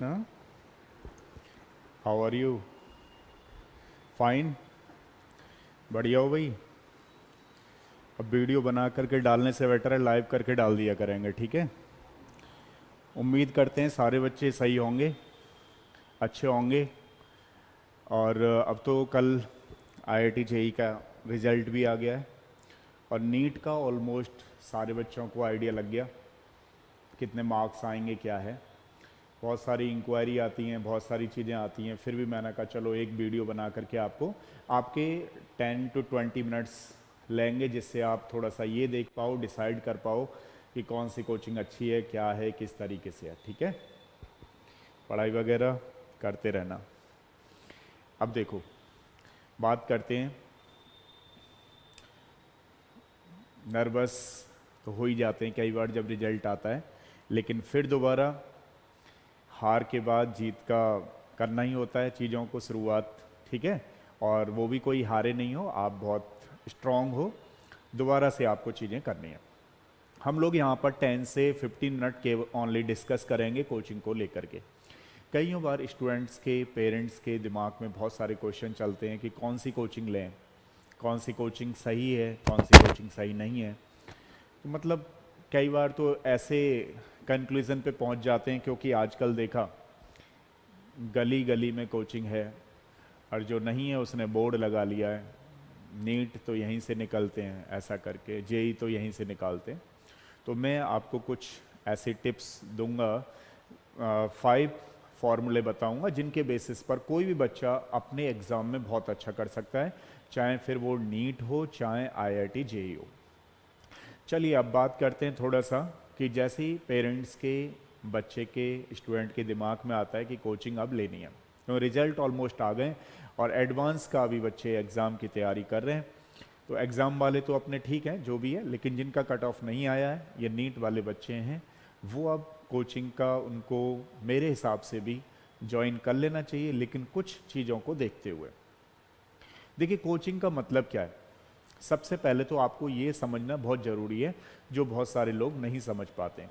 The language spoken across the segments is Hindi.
Krishna, how are you? Fine, बढ़िया हो भाई। अब वीडियो बना करके डालने से बेटर है लाइव करके डाल दिया करेंगे, ठीक है। उम्मीद करते हैं सारे बच्चे सही होंगे, अच्छे होंगे। और अब तो कल आईआईटी जेई का रिजल्ट भी आ गया है और नीट का ऑलमोस्ट सारे बच्चों को आइडिया लग गया कितने मार्क्स आएंगे क्या है। बहुत सारी इंक्वायरी आती हैं, बहुत सारी चीज़ें आती हैं, फिर भी मैंने कहा चलो एक वीडियो बना करके आपको आपके 10 to 20 मिनट्स लेंगे, जिससे आप थोड़ा सा ये देख पाओ, डिसाइड कर पाओ कि कौन सी कोचिंग अच्छी है, क्या है, किस तरीके से है, ठीक है। पढ़ाई वगैरह करते रहना। अब देखो, बात करते हैं। नर्वस तो हो ही जाते हैं कई बार जब रिजल्ट आता है, लेकिन फिर दोबारा हार के बाद जीत का करना ही होता है चीज़ों को शुरुआत, ठीक है। और वो भी कोई हारे नहीं हो, आप बहुत स्ट्रांग हो, दोबारा से आपको चीज़ें करनी है। हम लोग यहाँ पर 10 से 15 मिनट के ओनली डिस्कस करेंगे कोचिंग को लेकर के। कई बार स्टूडेंट्स के पेरेंट्स के दिमाग में बहुत सारे क्वेश्चन चलते हैं कि कौन सी कोचिंग लें, कौन सी कोचिंग सही है, कौन सी कोचिंग सही नहीं है। तो मतलब कई बार तो ऐसे कंक्लूज़न पे पहुंच जाते हैं, क्योंकि आजकल देखा गली गली में कोचिंग है और जो नहीं है उसने बोर्ड लगा लिया है, नीट तो यहीं से निकलते हैं, ऐसा करके जेई तो यहीं से निकालते हैं। तो मैं आपको कुछ ऐसे टिप्स दूंगा, 5 फॉर्मूले बताऊंगा जिनके बेसिस पर कोई भी बच्चा अपने एग्ज़ाम में बहुत अच्छा कर सकता है, चाहे फिर वो नीट हो चाहे आईआईटी जेई हो। चलिए अब बात करते हैं थोड़ा सा कि जैसे ही पेरेंट्स के बच्चे के स्टूडेंट के दिमाग में आता है कि कोचिंग अब लेनी है, तो रिजल्ट ऑलमोस्ट आ गए और एडवांस का भी बच्चे एग्ज़ाम की तैयारी कर रहे हैं। तो एग्ज़ाम वाले तो अपने ठीक हैं जो भी है, लेकिन जिनका कट ऑफ नहीं आया है, ये नीट वाले बच्चे हैं, वो अब कोचिंग का उनको मेरे हिसाब से भी ज्वाइन कर लेना चाहिए, लेकिन कुछ चीज़ों को देखते हुए। देखिए कोचिंग का मतलब क्या है, सबसे पहले तो आपको ये समझना बहुत ज़रूरी है, जो बहुत सारे लोग नहीं समझ पाते हैं।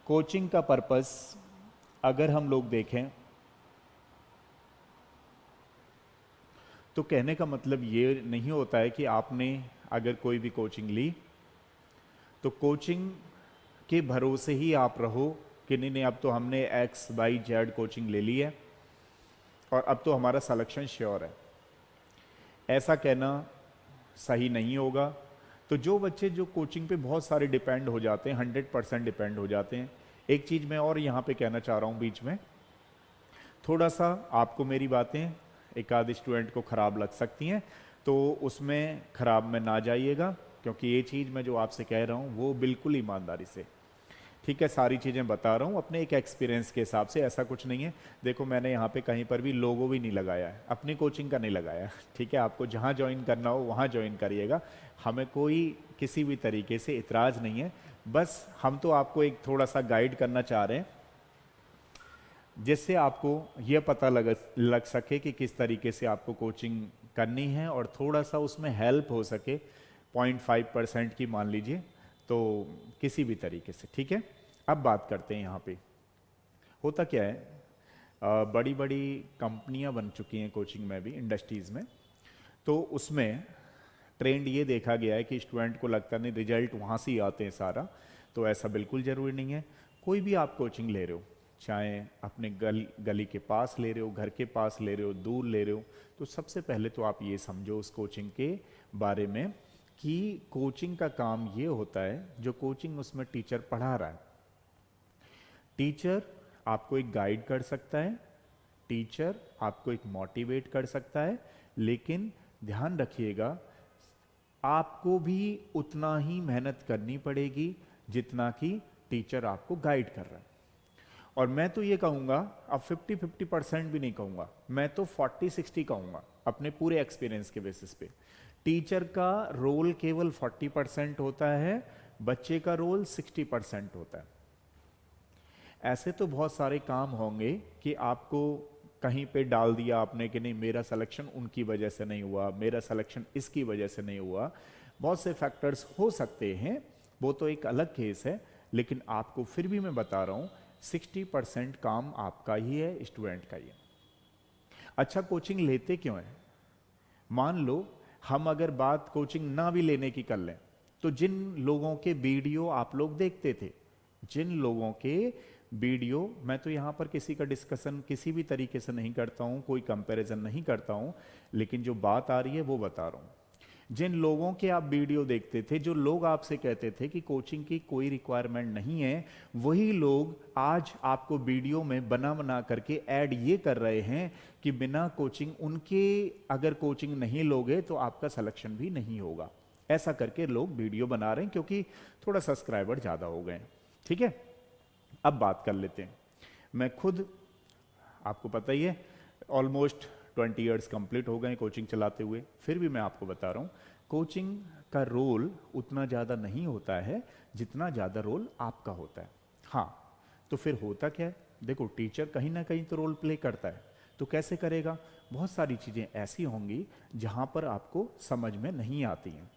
कोचिंग का पर्पस अगर हम लोग देखें तो कहने का मतलब ये नहीं होता है कि आपने अगर कोई भी कोचिंग ली तो कोचिंग के भरोसे ही आप रहो कि नहीं नहीं अब तो हमने XYZ कोचिंग ले ली है और अब तो हमारा सिलेक्शन श्योर है। ऐसा कहना सही नहीं होगा। तो जो बच्चे जो कोचिंग पे बहुत सारे डिपेंड हो जाते हैं, 100% डिपेंड हो जाते हैं। एक चीज़ मैं और यहाँ पे कहना चाह रहा हूँ बीच में, थोड़ा सा आपको मेरी बातें एक आध स्टूडेंट को ख़राब लग सकती हैं, तो उसमें ख़राब में ना जाइएगा, क्योंकि ये चीज़ मैं जो आपसे कह रहा हूँ वो बिल्कुल ईमानदारी से, ठीक है, सारी चीज़ें बता रहा हूँ अपने एक एक्सपीरियंस के हिसाब से, ऐसा कुछ नहीं है। देखो मैंने यहाँ पे कहीं पर भी लोगो भी नहीं लगाया है, अपनी कोचिंग का नहीं लगाया, ठीक है। आपको जहाँ ज्वाइन करना हो वहाँ ज्वाइन करिएगा, हमें कोई किसी भी तरीके से इतराज़ नहीं है। बस हम तो आपको एक थोड़ा सा गाइड करना चाह रहे हैं, जिससे आपको यह पता लग सके कि किस तरीके से आपको कोचिंग करनी है और थोड़ा सा उसमें हेल्प हो सके, 0.5% की मान लीजिए, तो किसी भी तरीके से, ठीक है। अब बात करते हैं यहाँ पे होता क्या है, बड़ी बड़ी कंपनियां बन चुकी हैं कोचिंग में भी, इंडस्ट्रीज़ में। तो उसमें ट्रेंड ये देखा गया है कि स्टूडेंट को लगता नहीं रिजल्ट वहाँ से ही आते हैं सारा, तो ऐसा बिल्कुल ज़रूरी नहीं है। कोई भी आप कोचिंग ले रहे हो, चाहे अपने गली के पास ले रहे हो, घर के पास ले रहे हो, दूर ले रहे हो, तो सबसे पहले तो आप ये समझो उस कोचिंग के बारे में कि कोचिंग का काम ये होता है, जो कोचिंग उसमें टीचर पढ़ा रहा है, टीचर आपको एक गाइड कर सकता है, टीचर आपको एक मोटिवेट कर सकता है, लेकिन ध्यान रखिएगा आपको भी उतना ही मेहनत करनी पड़ेगी जितना कि टीचर आपको गाइड कर रहा है। और मैं तो ये कहूँगा, अब 50-50% भी नहीं कहूँगा, मैं तो 40-60 कहूँगा अपने पूरे एक्सपीरियंस के बेसिस पे। टीचर का रोल केवल 40% होता है, बच्चे का रोल 60% होता है। ऐसे तो बहुत सारे काम होंगे कि आपको कहीं पे डाल दिया आपने कि नहीं मेरा सिलेक्शन उनकी वजह से नहीं हुआ, मेरा सिलेक्शन इसकी वजह से नहीं हुआ, बहुत से फैक्टर्स हो सकते हैं, वो तो एक अलग केस है। लेकिन आपको फिर भी मैं बता रहा हूँ, 60% काम आपका ही है, स्टूडेंट का ही है। अच्छा, कोचिंग लेते क्यों है? मान लो हम अगर बात कोचिंग ना भी लेने की कर लें, तो जिन लोगों के वीडियो आप लोग देखते थे, जिन लोगों के वीडियो, मैं तो यहाँ पर किसी का डिस्कशन किसी भी तरीके से नहीं करता हूँ, कोई कंपैरिजन नहीं करता हूँ, लेकिन जो बात आ रही है वो बता रहा हूँ। जिन लोगों के आप वीडियो देखते थे, जो लोग आपसे कहते थे कि कोचिंग की कोई रिक्वायरमेंट नहीं है, वही लोग आज आपको वीडियो में बना बना करके ऐड ये कर रहे हैं कि बिना कोचिंग उनके, अगर कोचिंग नहीं लोगे तो आपका सिलेक्शन भी नहीं होगा। ऐसा करके लोग वीडियो बना रहे हैं क्योंकि थोड़ा सब्सक्राइबर ज़्यादा हो गए। ठीक है, अब बात कर लेते हैं। मैं खुद, आपको पता ही है, ऑलमोस्ट 20 ईयर्स कंप्लीट हो गए कोचिंग चलाते हुए, फिर भी मैं आपको बता रहा हूँ, कोचिंग का रोल उतना ज़्यादा नहीं होता है जितना ज़्यादा रोल आपका होता है। हाँ, तो फिर होता क्या है? देखो, टीचर कहीं ना कहीं तो रोल प्ले करता है, तो कैसे करेगा? बहुत सारी चीज़ें ऐसी होंगी जहाँ पर आपको समझ में नहीं आती हैं,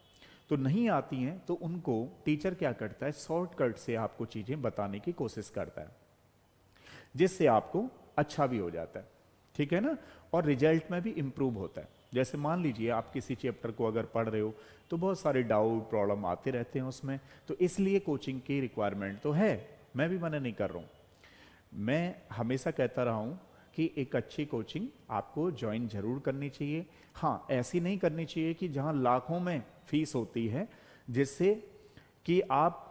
तो नहीं आती हैं तो उनको टीचर क्या करता है, शॉर्टकट से आपको चीज़ें बताने की कोशिश करता है, जिससे आपको अच्छा भी हो जाता है। ठीक है ना? और रिजल्ट में भी इम्प्रूव होता है। जैसे मान लीजिए आप किसी चैप्टर को अगर पढ़ रहे हो तो बहुत सारे डाउट प्रॉब्लम आते रहते हैं उसमें, तो इसलिए कोचिंग की रिक्वायरमेंट तो है, मैं भी मना नहीं कर रहा हूँ। मैं हमेशा कहता रहा हूँ कि एक अच्छी कोचिंग आपको ज्वाइन जरूर करनी चाहिए। हाँ, ऐसी नहीं करनी चाहिए कि जहाँ लाखों में फीस होती है, जिससे कि आप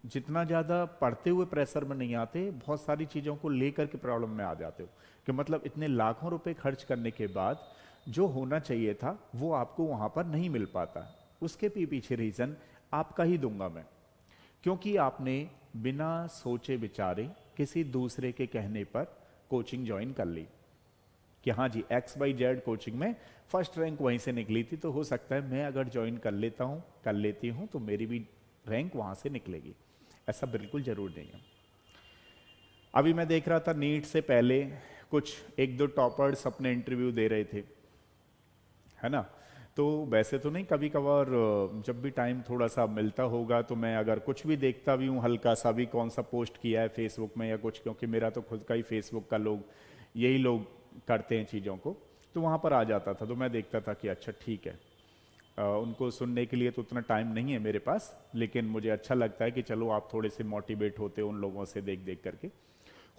जितना ज़्यादा पढ़ते हुए प्रेशर में नहीं आते, बहुत सारी चीज़ों को लेकर के प्रॉब्लम में आ जाते हो, कि मतलब इतने लाखों रुपए खर्च करने के बाद जो होना चाहिए था वो आपको वहाँ पर नहीं मिल पाता। उसके पीछे रीज़न आपका ही दूंगा मैं, क्योंकि आपने बिना सोचे विचारे किसी दूसरे के कहने पर कोचिंग ज्वाइन कर ली कि हाँ जी XYZ कोचिंग में फर्स्ट रैंक वहीं से निकली थी, तो हो सकता है मैं अगर ज्वाइन कर लेती हूँ तो मेरी भी रैंक वहाँ से निकलेगी। ऐसा बिल्कुल जरूर नहीं है। अभी मैं देख रहा था नीट से पहले कुछ एक दो टॉपर्स अपने इंटरव्यू दे रहे थे, है ना? तो वैसे तो नहीं, कभी कभार जब भी टाइम थोड़ा सा मिलता होगा तो मैं अगर कुछ भी देखता भी हूँ, हल्का सा भी कौन सा पोस्ट किया है फेसबुक में या कुछ, क्योंकि मेरा तो खुद का ही फेसबुक का लोग यही लोग करते हैं चीज़ों को, तो वहाँ पर आ जाता था, तो मैं देखता था कि अच्छा ठीक है, उनको सुनने के लिए तो उतना टाइम नहीं है मेरे पास, लेकिन मुझे अच्छा लगता है कि चलो आप थोड़े से मोटिवेट होते हो उन लोगों से देख देख करके।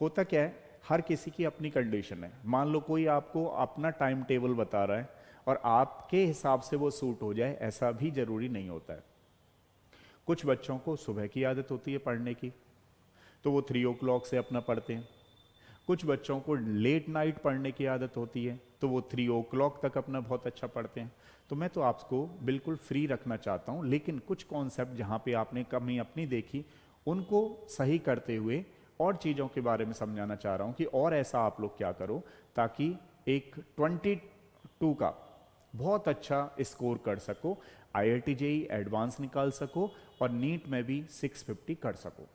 होता क्या है, हर किसी की अपनी कंडीशन है। मान लो कोई आपको अपना टाइम टेबल बता रहा है और आपके हिसाब से वो सूट हो जाए, ऐसा भी जरूरी नहीं होता है। कुछ बच्चों को सुबह की आदत होती है पढ़ने की, तो वो 3 o'clock से अपना पढ़ते हैं। कुछ बच्चों को लेट नाइट पढ़ने की आदत होती है, तो वो 3 o'clock तक अपना बहुत अच्छा पढ़ते हैं। तो मैं तो आपको बिल्कुल फ्री रखना चाहता हूँ, लेकिन कुछ कॉन्सेप्ट जहाँ पे आपने कमी अपनी देखी उनको सही करते हुए और चीज़ों के बारे में समझाना चाह रहा हूँ कि और ऐसा आप लोग क्या करो ताकि एक 22 का बहुत अच्छा स्कोर कर सको, IIT JEE एडवांस निकाल सको और नीट में भी 650 कर सको।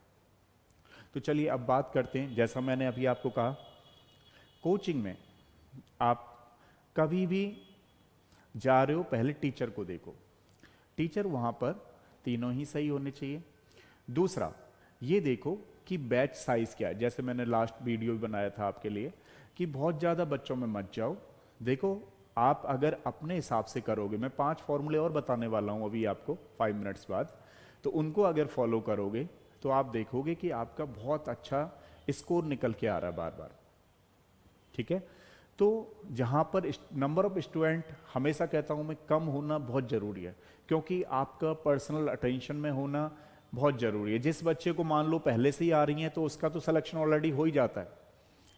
तो चलिए अब बात करते हैं, जैसा मैंने अभी आपको कहा, कोचिंग में आप कभी भी जा रहे हो पहले टीचर को देखो। टीचर वहाँ पर तीनों ही सही होने चाहिए। दूसरा ये देखो कि बैच साइज क्या है, जैसे मैंने लास्ट वीडियो भी बनाया था आपके लिए कि बहुत ज़्यादा बच्चों में मत जाओ। देखो, आप अगर अपने हिसाब से करोगे, मैं 5 फॉर्मूले और बताने वाला हूँ अभी आपको 5 मिनट्स बाद, तो उनको अगर फॉलो करोगे तो आप देखोगे कि आपका बहुत अच्छा स्कोर निकल के आ रहा है बार बार। ठीक है? तो जहाँ पर नंबर ऑफ स्टूडेंट, हमेशा कहता हूँ मैं, कम होना बहुत ज़रूरी है, क्योंकि आपका पर्सनल अटेंशन में होना बहुत ज़रूरी है। जिस बच्चे को मान लो पहले से ही आ रही हैं तो उसका तो सिलेक्शन ऑलरेडी हो ही जाता है,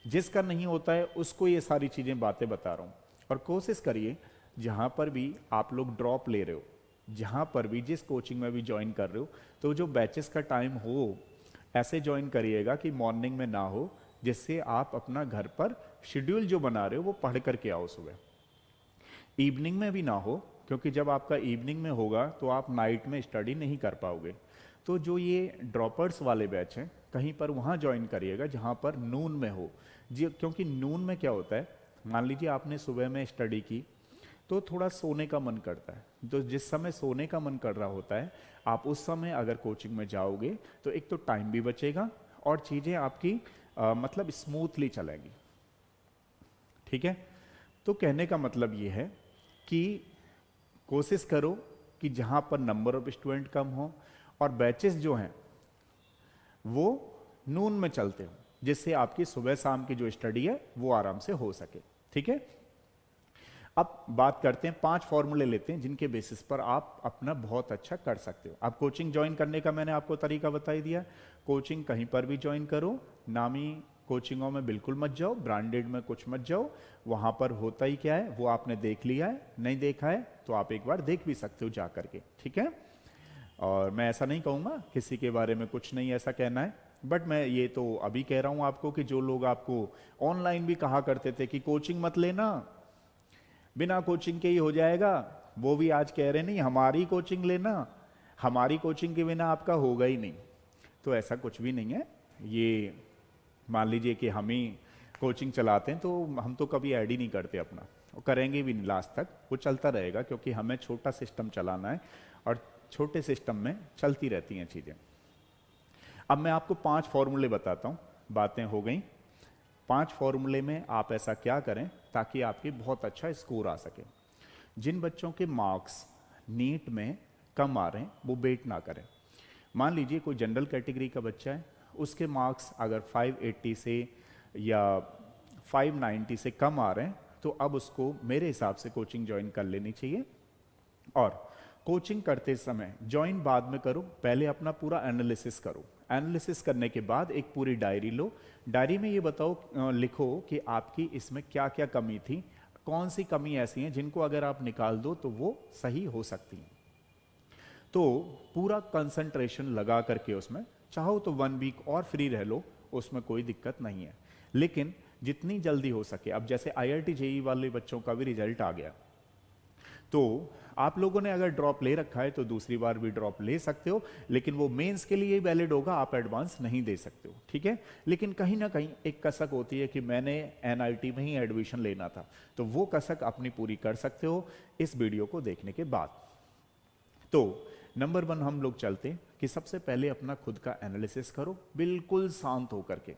जिसका नहीं होता है उसको ये सारी चीज़ें बातें बता रहा हूँ। और कोशिश करिए जहाँ पर भी आप लोग ड्रॉप ले रहे हो, जहाँ पर भी जिस कोचिंग में भी ज्वाइन कर रहे हो, तो जो बैचेस का टाइम हो ऐसे ज्वाइन करिएगा कि मॉर्निंग में ना हो, जिससे आप अपना घर पर शेड्यूल जो बना रहे हो वो पढ़ करके आओ सुबह। इवनिंग में भी ना हो, क्योंकि जब आपका इवनिंग में होगा तो आप नाइट में स्टडी नहीं कर पाओगे। तो जो ये ड्रॉपर्स वाले बैच हैं, कहीं पर वहाँ ज्वाइन करिएगा जहाँ पर नून में हो जी, क्योंकि नून में क्या होता है, मान लीजिए आपने सुबह में स्टडी की तो थोड़ा सोने का मन करता है, तो जिस समय सोने का मन कर रहा होता है आप उस समय अगर कोचिंग में जाओगे तो एक तो टाइम भी बचेगा और चीज़ें आपकी मतलब स्मूथली चलेंगी। ठीक है, तो कहने का मतलब ये है कि कोशिश करो कि जहाँ पर नंबर ऑफ स्टूडेंट कम हो और बैचेस जो हैं वो नून में चलते हो, जिससे आपकी सुबह शाम की जो स्टडी है वो आराम से हो सके। ठीक है, अब बात करते हैं, 5 फॉर्मूले लेते हैं जिनके बेसिस पर आप अपना बहुत अच्छा कर सकते हो। आप कोचिंग ज्वाइन करने का मैंने आपको तरीका बता ही दिया। कोचिंग कहीं पर भी ज्वाइन करो, नामी कोचिंगों में बिल्कुल मत जाओ, ब्रांडेड में कुछ मत जाओ। वहां पर होता ही क्या है वो आपने देख लिया है, नहीं देखा है तो आप एक बार देख भी सकते हो जा करके। ठीक है, और मैं ऐसा नहीं कहूँगा, किसी के बारे में कुछ नहीं ऐसा कहना है, बट मैं ये तो अभी कह रहा हूँ आपको कि जो लोग आपको ऑनलाइन भी कहा करते थे कि कोचिंग मत लेना, बिना कोचिंग के ही हो जाएगा, वो भी आज कह रहे नहीं हमारी कोचिंग लेना, हमारी कोचिंग के बिना आपका होगा ही नहीं। तो ऐसा कुछ भी नहीं है। ये मान लीजिए कि हम ही कोचिंग चलाते हैं तो हम तो कभी ऐड ही नहीं करते अपना, और करेंगे भी नहीं लास्ट तक, वो चलता रहेगा क्योंकि हमें छोटा सिस्टम चलाना है और छोटे सिस्टम में चलती रहती हैं चीज़ें। अब मैं आपको 5 फॉर्मूले बताता हूँ, बातें हो गई। 5 फॉर्मूले में आप ऐसा क्या करें ताकि आपकी बहुत अच्छा स्कोर आ सके। जिन बच्चों के मार्क्स नीट में कम आ रहे हैं वो वेट ना करें। मान लीजिए कोई जनरल कैटेगरी का बच्चा है, उसके मार्क्स अगर 580 से या 590 से कम आ रहे हैं तो अब उसको मेरे हिसाब से कोचिंग ज्वाइन कर लेनी चाहिए। और कोचिंग करते समय ज्वाइन बाद में करो, पहले अपना पूरा एनालिसिस करो। एनालिसिस करने के बाद एक पूरी डायरी लो, डायरी में ये बताओ, लिखो कि आपकी इसमें क्या क्या कमी थी, कौन सी कमी ऐसी हैं जिनको अगर आप निकाल दो तो वो सही हो सकती हैं। तो पूरा कंसंट्रेशन लगा करके उसमें, चाहो तो 1 वीक और फ्री रह लो, उसमें कोई दिक्कत नहीं है, लेकिन जितनी जल्दी हो सके। अब जैसे IIT JEE वाले बच्चों का भी रिजल्ट आ गया, तो आप लोगों ने अगर ड्रॉप ले रखा है तो दूसरी बार भी ड्रॉप ले सकते हो, लेकिन वो मेंस के लिए वैलिड होगा, आप एडवांस नहीं दे सकते हो। ठीक है, लेकिन कहीं ना कहीं एक कसक होती है कि मैंने NIT में ही एडमिशन लेना था, तो वो कसक अपनी पूरी कर सकते हो इस वीडियो को देखने के बाद। तो नंबर 1 हम लोग चलते हैं कि सबसे पहले अपना खुद का एनालिसिस करो, बिल्कुल शांत होकर के,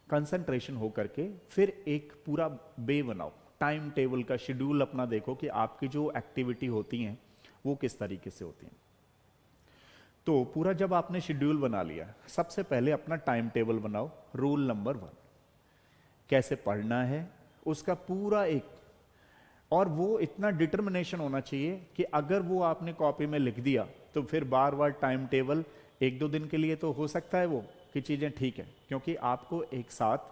कंसंट्रेशन होकर के, फिर एक पूरा वे बनाओ, टाइम टेबल का शेड्यूल अपना देखो कि आपकी जो एक्टिविटी होती हैं वो किस तरीके से होती हैं। तो पूरा जब आपने शेड्यूल बना लिया, सबसे पहले अपना टाइम टेबल बनाओ। रूल नंबर 1, कैसे पढ़ना है उसका पूरा एक, और वो इतना डिटर्मिनेशन होना चाहिए कि अगर वो आपने कॉपी में लिख दिया तो फिर बार बार टाइम टेबल, 1-2 दिन के लिए तो हो सकता है वो कि चीज़ें ठीक है, क्योंकि आपको एक साथ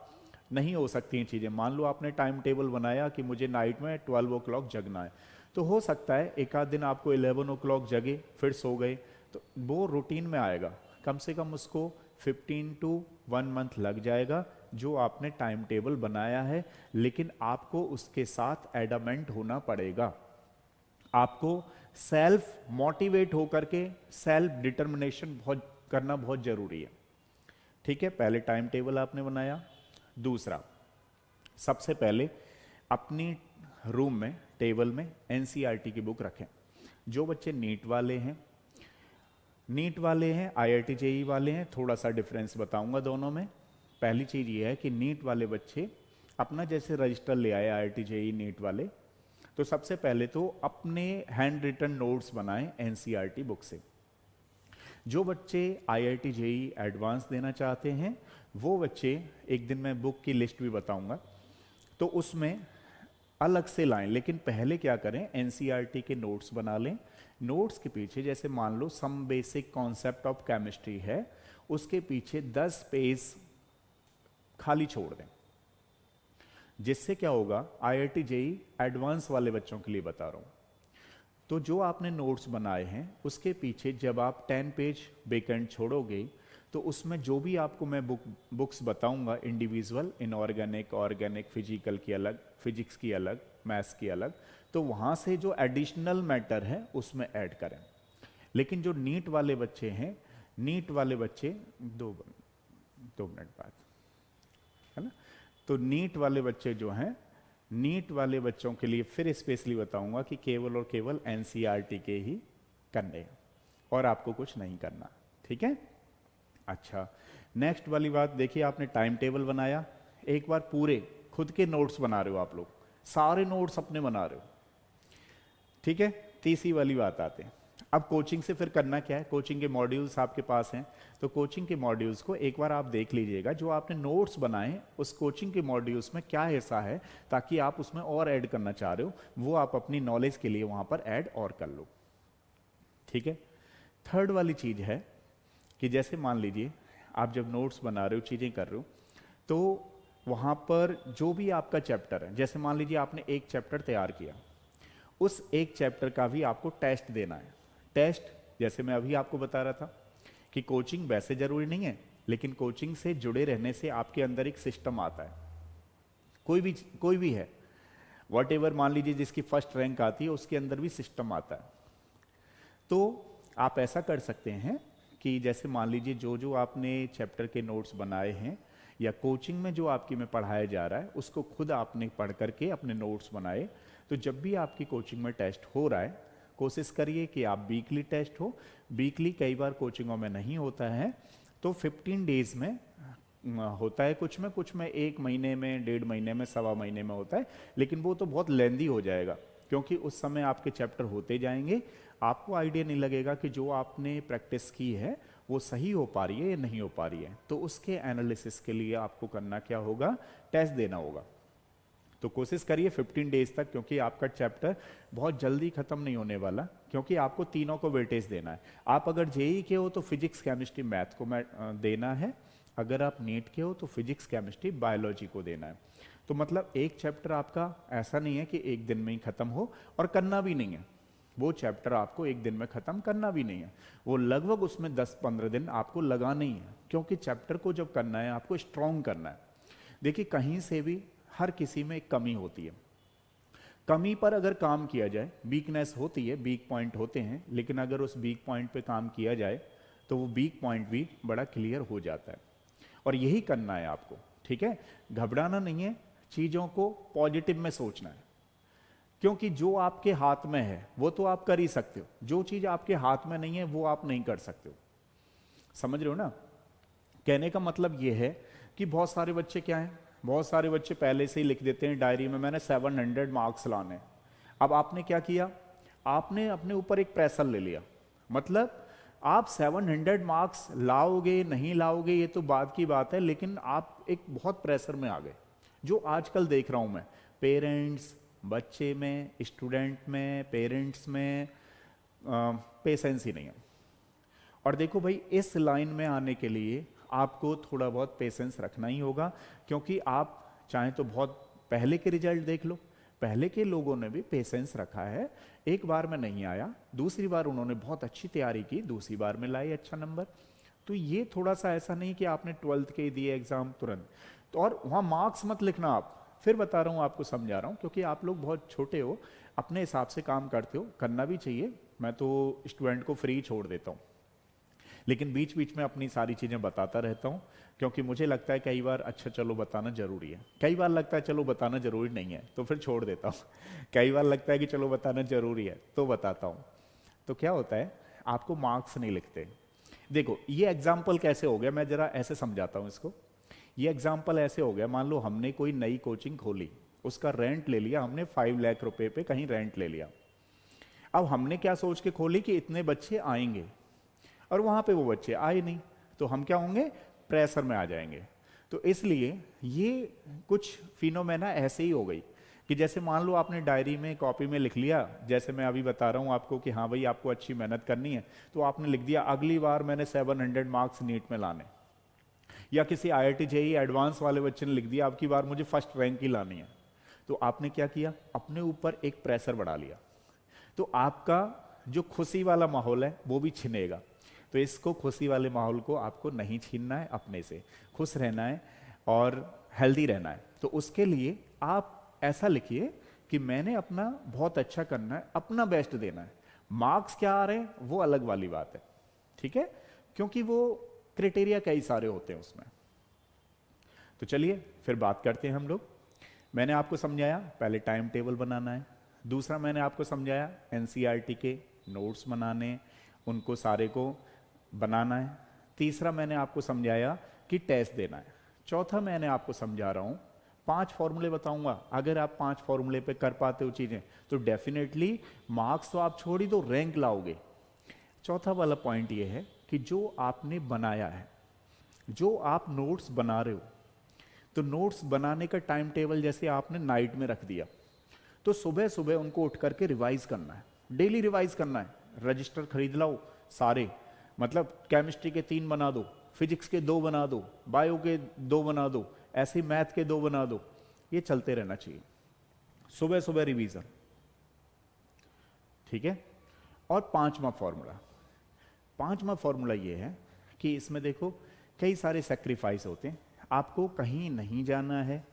नहीं हो सकती हैं चीज़ें। मान लो आपने टाइम टेबल बनाया कि मुझे नाइट में 12 o'clock जगना है, तो हो सकता है एक आध दिन आपको 11 o'clock जगे फिर सो गए, तो वो रूटीन में आएगा। कम से कम उसको 15 to 1 month लग जाएगा जो आपने टाइम टेबल बनाया है, लेकिन आपको उसके साथ एडमेंट होना पड़ेगा। आपको सेल्फ मोटिवेट होकर के सेल्फ डिटर्मिनेशन करना बहुत जरूरी है। ठीक है, पहले टाइम टेबल आपने बनाया। दूसरा, सबसे पहले अपनी रूम में टेबल में NCERT की बुक रखें। जो बच्चे नीट वाले हैं IIT JEE वाले हैं, थोड़ा सा डिफरेंस बताऊंगा दोनों में। पहली चीज़ ये है कि नीट वाले बच्चे अपना जैसे रजिस्टर ले आए IIT JEE नीट वाले, तो सबसे पहले तो अपने हैंड रिटन नोट्स बनाएं NCERT बुक से। जो बच्चे IIT JEE एडवांस देना चाहते हैं वो बच्चे, एक दिन मैं बुक की लिस्ट भी बताऊंगा, तो उसमें अलग से लाएं, लेकिन पहले क्या करें, NCERT के नोट्स बना लें। नोट्स के पीछे जैसे मान लो some basic concept of chemistry है, उसके पीछे 10 पेज खाली छोड़ दें। जिससे क्या होगा, IIT JEE एडवांस वाले बच्चों के लिए बता रहा हूं, तो जो आपने नोट्स बनाए हैं उसके पीछे जब आप 10 पेज वेकेंट छोड़ोगे तो उसमें जो भी आपको मैं बुक्स बताऊंगा, इंडिविजुअल, इनऑर्गेनिक, ऑर्गेनिक, फिजिकल की अलग, फिजिक्स की अलग, मैथ्स की अलग, तो वहां से जो एडिशनल मैटर है उसमें ऐड करें। लेकिन जो नीट वाले बच्चे हैं, नीट वाले बच्चे 2 मिनट बाद, है ना, तो नीट वाले बच्चे जो हैं, नीट वाले बच्चों के लिए फिर स्पेशली बताऊंगा कि केवल और केवल NCERT के ही करने और आपको कुछ नहीं करना। ठीक है, अच्छा, नेक्स्ट वाली बात देखिए, आपने टाइम टेबल बनाया, एक बार पूरे खुद के नोट्स बना रहे हो आप लोग, सारे नोट्स अपने बना रहे हो, ठीक है। तीसरी वाली बात आते हैं, अब कोचिंग से फिर करना क्या है, कोचिंग के मॉड्यूल्स आपके पास हैं, तो कोचिंग के मॉड्यूल्स को एक बार आप देख लीजिएगा, जो आपने नोट्स बनाए उस कोचिंग के मॉड्यूल्स में क्या ऐसा है ताकि आप उसमें और ऐड करना चाह रहे हो, वो आप अपनी नॉलेज के लिए वहां पर ऐड और कर लो, ठीक है। थर्ड वाली चीज है कि जैसे मान लीजिए आप जब नोट्स बना रहे हो, चीजें कर रहे हो, तो वहां पर जो भी आपका चैप्टर है, जैसे मान लीजिए आपने एक चैप्टर तैयार किया, उस एक चैप्टर का भी आपको टेस्ट देना है। टेस्ट जैसे मैं अभी आपको बता रहा था कि कोचिंग वैसे जरूरी नहीं है, लेकिन कोचिंग से जुड़े रहने से आपके अंदर एक सिस्टम आता है, कोई भी है, वॉट एवर, मान लीजिए जिसकी फर्स्ट रैंक आती है उसके अंदर भी सिस्टम आता है। तो आप ऐसा कर सकते हैं कि जैसे मान लीजिए जो जो आपने चैप्टर के नोट्स बनाए हैं या कोचिंग में जो आपकी में पढ़ाया जा रहा है उसको खुद आपने पढ़ करके अपने नोट्स बनाए, तो जब भी आपकी कोचिंग में टेस्ट हो रहा है कोशिश करिए कि आप वीकली टेस्ट हो। वीकली कई बार कोचिंगों में नहीं होता है, तो 15 डेज में होता है, कुछ में 1 महीने में, 1.5 महीने में, 1.25 महीने में होता है, लेकिन वो तो बहुत लेंदी हो जाएगा क्योंकि उस समय आपके चैप्टर होते जाएंगे, आपको आइडिया नहीं लगेगा कि जो आपने प्रैक्टिस की है वो सही हो पा रही है या नहीं हो पा रही है। तो उसके एनालिसिस के लिए आपको करना क्या होगा, टेस्ट देना होगा। तो कोशिश करिए 15 डेज तक, क्योंकि आपका चैप्टर बहुत जल्दी खत्म नहीं होने वाला, क्योंकि आपको तीनों को वेटेज देना है। आप अगर जेई के हो तो फिजिक्स, केमिस्ट्री, मैथ को देना है, अगर आप नीट के हो तो फिजिक्स, केमिस्ट्री, बायोलॉजी को देना है। तो मतलब एक चैप्टर आपका ऐसा नहीं है कि एक दिन में ही खत्म हो, और करना भी नहीं है, वो चैप्टर आपको एक दिन में खत्म करना भी नहीं है, वो लगभग उसमें 10-15 दिन आपको लगाना ही है, क्योंकि चैप्टर को जब करना है आपको स्ट्रॉन्ग करना है। देखिए कहीं से भी हर किसी में एक कमी होती है, कमी पर अगर काम किया जाए, वीकनेस होती है, वीक पॉइंट होते हैं, लेकिन अगर उस वीक पॉइंट पे काम किया जाए तो वो वीक पॉइंट भी बड़ा क्लियर हो जाता है, और यही करना है आपको, ठीक है। घबराना नहीं है, चीजों को पॉजिटिव में सोचना है, क्योंकि जो आपके हाथ में है वो तो आप कर ही सकते हो, जो चीज आपके हाथ में नहीं है वो आप नहीं कर सकते हो, समझ रहे हो ना। कहने का मतलब ये है कि बहुत सारे बच्चे क्या हैं, बहुत सारे बच्चे पहले से ही लिख देते हैं डायरी में मैंने 700 मार्क्स लाने। अब आपने क्या किया, आपने अपने ऊपर एक प्रेशर ले लिया, मतलब आप 700 मार्क्स लाओगे नहीं लाओगे ये तो बाद की बात है, लेकिन आप एक बहुत प्रेशर में आ गए, जो आजकल देख रहा हूं मैं, पेरेंट्स, बच्चे में, स्टूडेंट में, पेरेंट्स में पेशेंस ही नहीं है। और देखो भाई, इस लाइन में आने के लिए आपको थोड़ा बहुत पेशेंस रखना ही होगा, क्योंकि आप चाहे तो बहुत पहले के रिजल्ट देख लो, पहले के लोगों ने भी पेशेंस रखा है, एक बार में नहीं आया, दूसरी बार उन्होंने बहुत अच्छी तैयारी की, दूसरी बार में लाए अच्छा नंबर। तो ये थोड़ा सा ऐसा नहीं कि आपने 12th के दिए एग्जाम तुरंत, तो और वहां मार्क्स मत लिखना आप, फिर बता रहा हूं आपको, समझा रहा हूं, क्योंकि आप लोग बहुत छोटे हो, अपने हिसाब से काम करते हो, करना भी चाहिए, मैं तो स्टूडेंट को फ्री छोड़ देता हूं, लेकिन बीच बीच में अपनी सारी चीजें बताता रहता हूं, क्योंकि मुझे लगता है कई बार अच्छा चलो बताना जरूरी है, कई बार लगता है चलो बताना जरूरी नहीं है तो फिर छोड़ देता हूं, कई बार लगता है कि चलो बताना जरूरी है तो बताता हूं। तो क्या होता है, आपको मार्क्स नहीं लिखते। देखो ये एग्जाम्पल कैसे हो गया, मैं जरा ऐसे समझाता हूं इसको। ये एग्जाम्पल ऐसे हो गया, मान लो हमने कोई नई कोचिंग खोली, उसका रेंट ले लिया हमने, 5 लाख रुपए पे कहीं रेंट ले लिया। अब हमने क्या सोच के खोली कि इतने बच्चे आएंगे, और वहां पे वो बच्चे आए नहीं, तो हम क्या होंगे, प्रेशर में आ जाएंगे। तो इसलिए ये कुछ फिनोमेना ऐसे ही हो गई कि जैसे मान लो आपने डायरी में, कॉपी में लिख लिया, जैसे मैं अभी बता रहा हूं आपको कि हाँ भाई आपको अच्छी मेहनत करनी है, तो आपने लिख दिया अगली बार मैंने 700 मार्क्स नीट में लाने, या किसी IIT JEE एडवांस वाले बच्चे ने लिख दिया आपकी बार मुझे फर्स्ट रैंक ही लानी है, तो आपने क्या किया, अपने ऊपर एक प्रेशर बढ़ा लिया, तो आपका जो खुशी वाला माहौल है वो भी छिनेगा। तो इसको, खुशी वाले माहौल को आपको नहीं छीनना है, अपने से खुश रहना है और हेल्दी रहना है। तो उसके लिए आप ऐसा लिखिए कि मैंने अपना बहुत अच्छा करना है, अपना बेस्ट देना है, मार्क्स क्या आ रहे हैं वो अलग वाली बात है, ठीक है, क्योंकि वो क्राइटेरिया कई सारे होते हैं उसमें। तो चलिए फिर बात करते हैं हम लोग। मैंने आपको समझाया पहले टाइम टेबल बनाना है, दूसरा मैंने आपको समझाया NCERT के नोट्स बनाने, उनको सारे को बनाना है, तीसरा मैंने आपको समझाया कि टेस्ट देना है। चौथा मैंने आपको समझा रहा हूं, 5 फॉर्मूले बताऊंगा, अगर आप 5 फॉर्मूले पे कर पाते हो चीजें तो डेफिनेटली मार्क्स तो आप छोड़ ही दो, रैंक लाओगे। चौथा वाला पॉइंट ये है कि जो आपने बनाया है, जो आप नोट्स बना रहे हो, तो नोट्स बनाने का टाइम टेबल जैसे आपने नाइट में रख दिया, तो सुबह सुबह उनको उठ करके रिवाइज करना है, डेली रिवाइज करना है। रजिस्टर खरीद लाओ सारे, मतलब केमिस्ट्री के 3 बना दो, फिजिक्स के 2 बना दो, बायो के 2 बना दो, ऐसे मैथ के 2 बना दो। ये चलते रहना चाहिए, सुबह सुबह रिवीजन, ठीक है। और पांचवा फॉर्मूला ये है कि इसमें देखो कई सारे सेक्रीफाइस होते हैं। आपको कहीं नहीं जाना है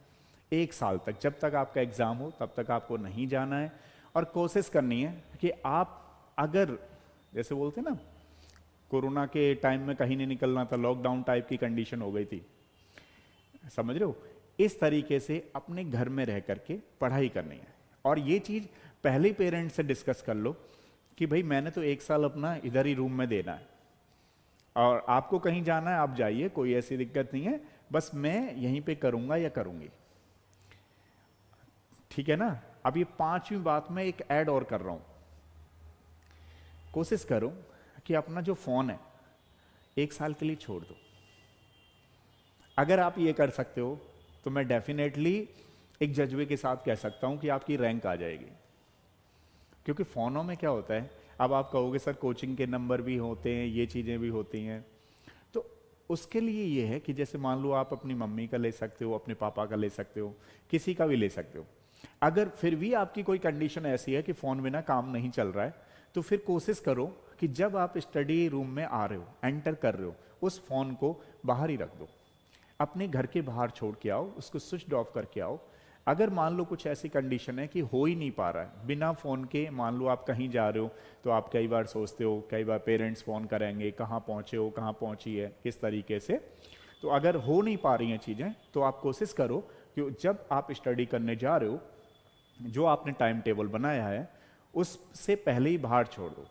1 साल तक, जब तक आपका एग्जाम हो तब तक आपको नहीं जाना है, और कोशिश करनी है कि आप, अगर जैसे बोलते हैं ना, कोरोना के टाइम में कहीं नहीं निकलना था, लॉकडाउन टाइप की कंडीशन हो गई थी, समझ रहे हो, इस तरीके से अपने घर में रह करके पढ़ाई करनी है। और ये चीज पहले पेरेंट्स से डिस्कस कर लो कि भाई मैंने तो 1 साल अपना इधर ही रूम में देना है, और आपको कहीं जाना है आप जाइए, कोई ऐसी दिक्कत नहीं है, बस मैं यहीं पे करूंगा या करूंगी, ठीक है ना। अब ये 5वीं बात मैं एक ऐड और कर रहा हूं, कोशिश करो कि अपना जो फोन है 1 साल के लिए छोड़ दो। अगर आप ये कर सकते हो तो मैं डेफिनेटली एक जज्बे के साथ कह सकता हूं कि आपकी रैंक आ जाएगी। क्योंकि फोनों में क्या होता है, अब आप कहोगे सर कोचिंग के नंबर भी होते हैं, ये चीजें भी होती हैं, तो उसके लिए ये है कि जैसे मान लो आप अपनी मम्मी का ले सकते हो, अपने पापा का ले सकते हो, किसी का भी ले सकते हो। अगर फिर भी आपकी कोई कंडीशन ऐसी है कि फोन बिना काम नहीं चल रहा है, तो फिर कोशिश करो कि जब आप स्टडी रूम में आ रहे हो, एंटर कर रहे हो, उस फोन को बाहर ही रख दो, अपने घर के बाहर छोड़ के आओ, उसको स्विच ऑफ करके आओ। अगर मान लो कुछ ऐसी कंडीशन है कि हो ही नहीं पा रहा है बिना फोन के, मान लो आप कहीं जा रहे हो, तो आप कई बार सोचते हो, कई बार पेरेंट्स फोन करेंगे, कहाँ पहुंचे हो, कहाँ पहुंची है, किस तरीके से, तो अगर हो नहीं पा रही हैं चीजें, तो आप कोशिश करो कि जब आप स्टडी करने जा रहे हो, जो आपने टाइम टेबल बनाया है उससे पहले ही बाहर छोड़ दो,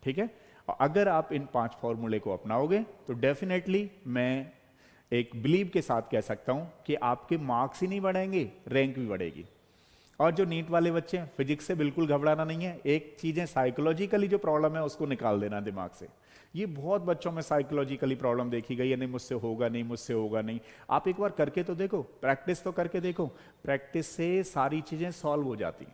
ठीक है। और अगर आप इन 5 फॉर्मूले को अपनाओगे तो डेफिनेटली मैं एक बिलीव के साथ कह सकता हूं कि आपके मार्क्स ही नहीं बढ़ेंगे, रैंक भी बढ़ेगी। और जो नीट वाले बच्चे हैं, फिजिक्स से बिल्कुल घबराना नहीं है, एक चीजें साइकोलॉजिकली जो प्रॉब्लम है उसको निकाल देना दिमाग से। ये बहुत बच्चों में साइकोलॉजिकली प्रॉब्लम देखी गई है, नहीं मुझसे होगा नहीं, मुझसे होगा नहीं। आप एक बार करके तो देखो, प्रैक्टिस तो करके देखो, प्रैक्टिस से सारी चीजें सॉल्व हो जाती,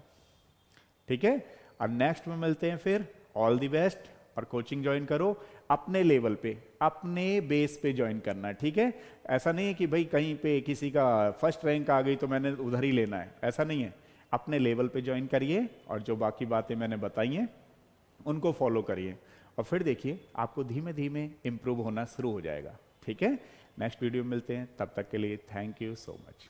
ठीक है। और नेक्स्ट में मिलते हैं फिर, ऑल द बेस्ट, और कोचिंग ज्वाइन करो अपने लेवल पे, अपने बेस पे ज्वाइन करना है, ठीक है। ऐसा नहीं है कि भाई कहीं पे किसी का फर्स्ट रैंक आ गई तो मैंने उधर ही लेना है, ऐसा नहीं है। अपने लेवल पे ज्वाइन करिए और जो बाकी बातें मैंने बताई हैं उनको फॉलो करिए, और फिर देखिए आपको धीमे धीमे इंप्रूव होना शुरू हो जाएगा, ठीक है। नेक्स्ट वीडियो में मिलते हैं, तब तक के लिए थैंक यू सो मच।